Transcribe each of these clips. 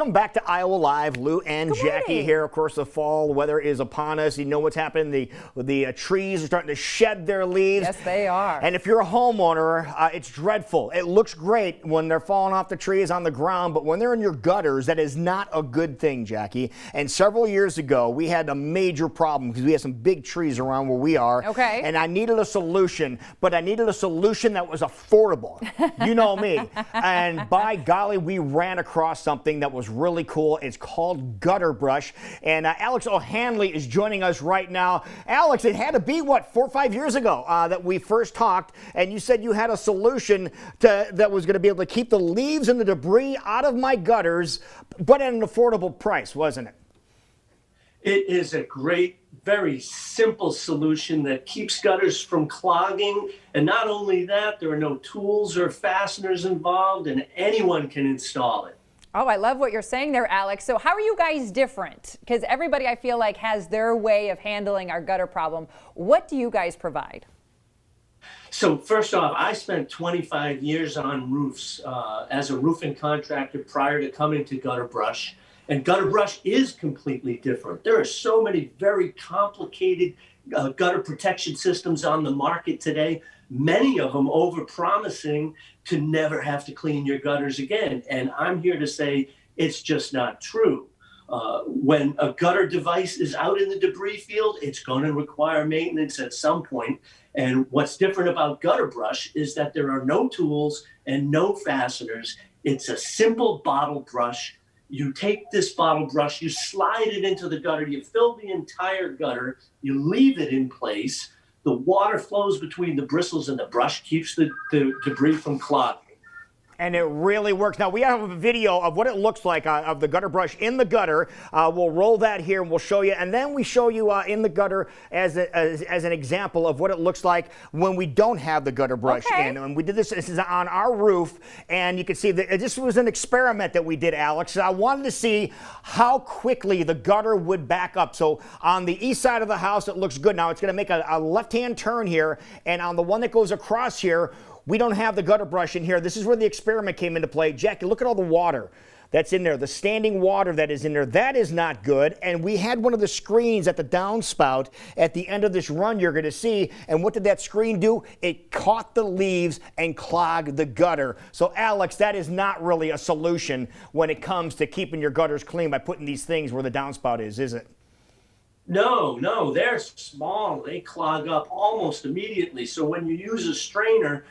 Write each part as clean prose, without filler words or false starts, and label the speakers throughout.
Speaker 1: Welcome back to Iowa Live. Lou and
Speaker 2: Good
Speaker 1: Jackie
Speaker 2: morning.
Speaker 1: here. Of course, the fall weather is upon us. You know what's happening. The trees are starting to shed their leaves.
Speaker 2: Yes, they are.
Speaker 1: And if you're a homeowner, it's dreadful. It looks great when they're falling off the trees on the ground, but when they're in your gutters, that is not a good thing, Jackie. And several years ago, we had a major problem because we had some big trees around where we are.
Speaker 2: Okay.
Speaker 1: And I needed a solution, but I needed a solution that was affordable. You know me. And by golly, we ran across something that was really cool. It's called GutterBrush. And Alex O'Hanley is joining us right now. Alex, it had to be, what, 4 or 5 years ago that we first talked, and you said you had a solution that was going to be able to keep the leaves and the debris out of my gutters, but at an affordable price, wasn't it?
Speaker 3: It is a great, very simple solution that keeps gutters from clogging. And not only that, there are no tools or fasteners involved, and anyone can install it.
Speaker 2: Oh, I love what you're saying there, Alex. So how are you guys different? Because everybody, I feel like, has their way of handling our gutter problem. What do you guys provide?
Speaker 3: So first off, I spent 25 years on roofs as a roofing contractor prior to coming to GutterBrush. And GutterBrush is completely different. There are so many very complicated gutter protection systems on the market today, many of them over-promising to never have to clean your gutters again. And I'm here to say it's just not true. When a gutter device is out in the debris field, it's going to require maintenance at some point. And what's different about GutterBrush is that there are no tools and no fasteners. It's a simple bottle brush. You take this bottle brush, you slide it into the gutter, you fill the entire gutter, you leave it in place. The water flows between the bristles and the brush, keeps the debris from clogging.
Speaker 1: And it really works. Now, we have a video of what it looks like of the gutter brush in the gutter. We'll roll that here and we'll show you. And then we show you in the gutter as an example of what it looks like when we don't have the gutter brush in. And we did this is on our roof. And you can see that this was an experiment that we did, Alex. I wanted to see how quickly the gutter would back up. So on the east side of the house, it looks good. Now, it's going to make a left-hand turn here. And on the one that goes across here, we don't have the gutter brush in here. This is where the experiment came into play. Jackie, look at all the water that's in there, the standing water that is in there. That is not good. And we had one of the screens at the downspout at the end of this run you're going to see. And what did that screen do? It caught the leaves and clogged the gutter. So, Alex, that is not really a solution when it comes to keeping your gutters clean by putting these things where the downspout is it?
Speaker 3: No, they're small. They clog up almost immediately. So when you use a strainer,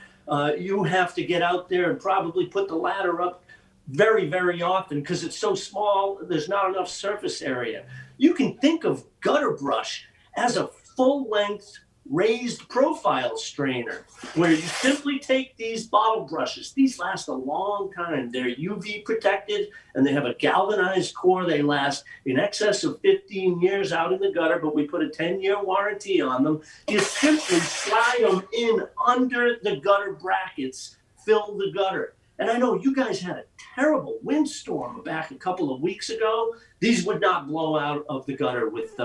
Speaker 3: you have to get out there and probably put the ladder up very, very often because it's so small, there's not enough surface area. You can think of GutterBrush as a full-length raised profile strainer where you simply take these bottle brushes. These last a long time. They're UV protected and they have a galvanized core. They last in excess of 15 years out in the gutter, but we put a 10-year warranty on them. You simply slide them in under the gutter brackets, fill the gutter. And I know you guys had a terrible windstorm back a couple of weeks ago. These would not blow out of the gutter with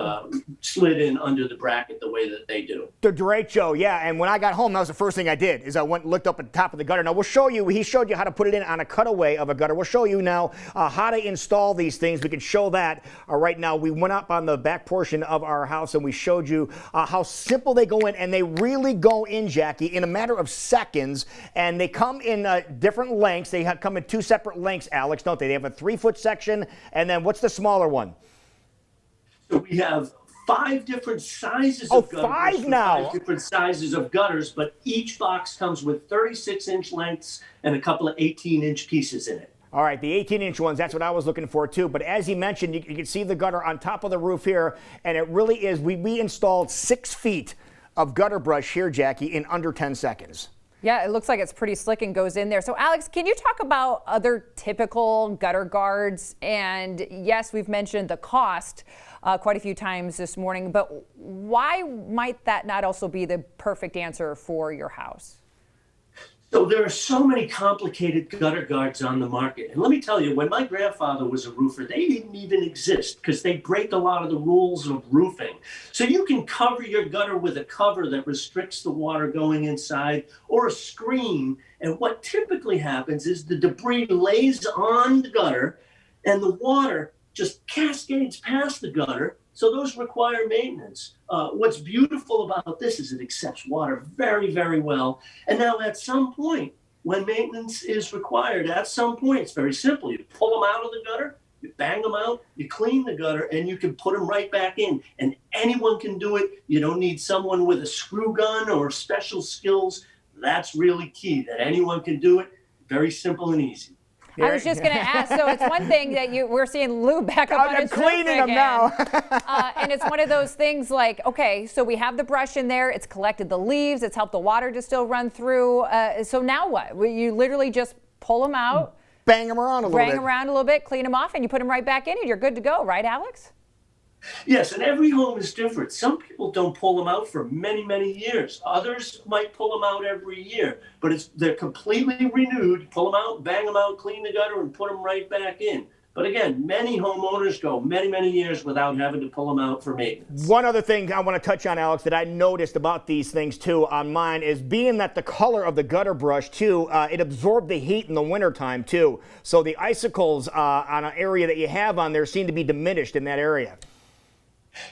Speaker 3: slid in under the bracket the way that they do.
Speaker 1: The derecho, yeah. And when I got home, that was the first thing I did, is I went and looked up at the top of the gutter. Now, we'll show you, he showed you how to put it in on a cutaway of a gutter. We'll show you now how to install these things. We can show that right now. We went up on the back portion of our house and we showed you how simple they go in. And they really go in, Jackie, in a matter of seconds. And they come in different lengths. They come in 2 separate lengths, Alex, don't they? They have a 3-foot section. And then what's the smaller one?
Speaker 3: So we have 5 different sizes of gutters.
Speaker 1: 5 now.
Speaker 3: 5 different sizes of gutters, but each box comes with 36-inch lengths and a couple of 18-inch pieces in it.
Speaker 1: All right, the 18-inch ones, that's what I was looking for too. But as he mentioned, you can see the gutter on top of the roof here, and it really is, we installed 6 feet of gutter brush here, Jackie, in under 10 seconds.
Speaker 2: Yeah, it looks like it's pretty slick and goes in there. So, Alex, can you talk about other typical gutter guards? And yes, we've mentioned the cost quite a few times this morning, but why might that not also be the perfect answer for your house?
Speaker 3: So there are so many complicated gutter guards on the market. And let me tell you, when my grandfather was a roofer, they didn't even exist because they break a lot of the rules of roofing. So you can cover your gutter with a cover that restricts the water going inside or a screen. And what typically happens is the debris lays on the gutter and the water just cascades past the gutter. So those require maintenance. What's beautiful about this is it accepts water very, very well. And now at some point, when maintenance is required, at some point, it's very simple. You pull them out of the gutter, you bang them out, you clean the gutter, and you can put them right back in. And anyone can do it. You don't need someone with a screw gun or special skills. That's really key, that anyone can do it. Very simple and easy.
Speaker 2: I was just going to ask. So it's one thing that we're seeing Lou back up on his roof
Speaker 1: cleaning them
Speaker 2: again.
Speaker 1: now.
Speaker 2: And it's one of those things like, okay, so we have the brush in there. It's collected the leaves. It's helped the water to still run through. So now what? You literally just pull them out,
Speaker 1: bang them around a little bit,
Speaker 2: clean them off, and you put them right back in, and you're good to go, right, Alex?
Speaker 3: Yes, and every home is different. Some people don't pull them out for many, many years. Others might pull them out every year, but they're completely renewed. Pull them out, bang them out, clean the gutter, and put them right back in. But again, many homeowners go many, many years without having to pull them out for maintenance.
Speaker 1: One other thing I want to touch on, Alex, that I noticed about these things too on mine is being that the color of the gutter brush too, it absorbed the heat in the wintertime too. So the icicles on an area that you have on there seem to be diminished in that area.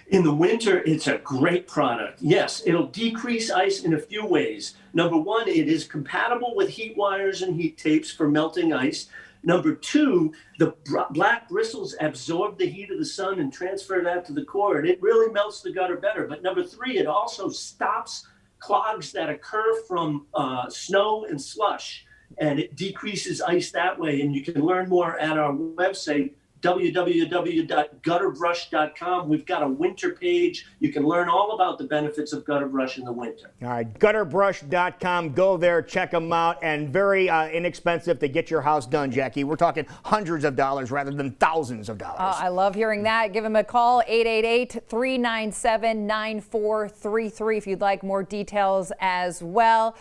Speaker 3: In the winter, it's a great product. Yes, it'll decrease ice in a few ways. Number one, it is compatible with heat wires and heat tapes for melting ice. Number two, the black bristles absorb the heat of the sun and transfer that to the core, and it really melts the gutter better. But number three, it also stops clogs that occur from snow and slush, and it decreases ice that way. And you can learn more at our website, www.gutterbrush.com. We've got a winter page. You can learn all about the benefits of GutterBrush in the winter.
Speaker 1: All right, gutterbrush.com. Go there, check them out, and very inexpensive to get your house done, Jackie. We're talking hundreds of dollars rather than thousands of dollars.
Speaker 2: I love hearing that. Give them a call, 888-397-9433 if you'd like more details as well.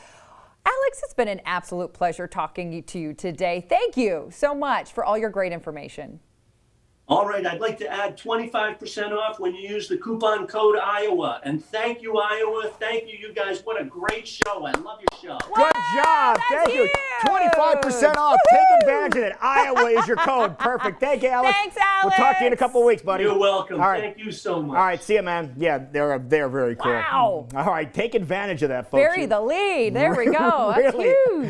Speaker 2: Alex, it's been an absolute pleasure talking to you today. Thank you so much for all your great information.
Speaker 3: All right, I'd like to add 25% off when you use the coupon code Iowa. And thank you, Iowa. Thank you, you guys. What a great show. I love your show.
Speaker 1: Good job. Thank you. 25% off. Take advantage of it. Iowa is your code. Perfect. Thank you, Alex.
Speaker 2: Thanks, Alex.
Speaker 1: We'll talk to you in a couple of weeks, buddy.
Speaker 3: You're welcome.
Speaker 1: All right.
Speaker 3: Thank you so much.
Speaker 1: All right, see you, man. Yeah, they're very cool.
Speaker 2: Wow.
Speaker 1: All right, take advantage of that, folks.
Speaker 2: Bury the lead. There we go. That's
Speaker 1: Really?
Speaker 2: huge.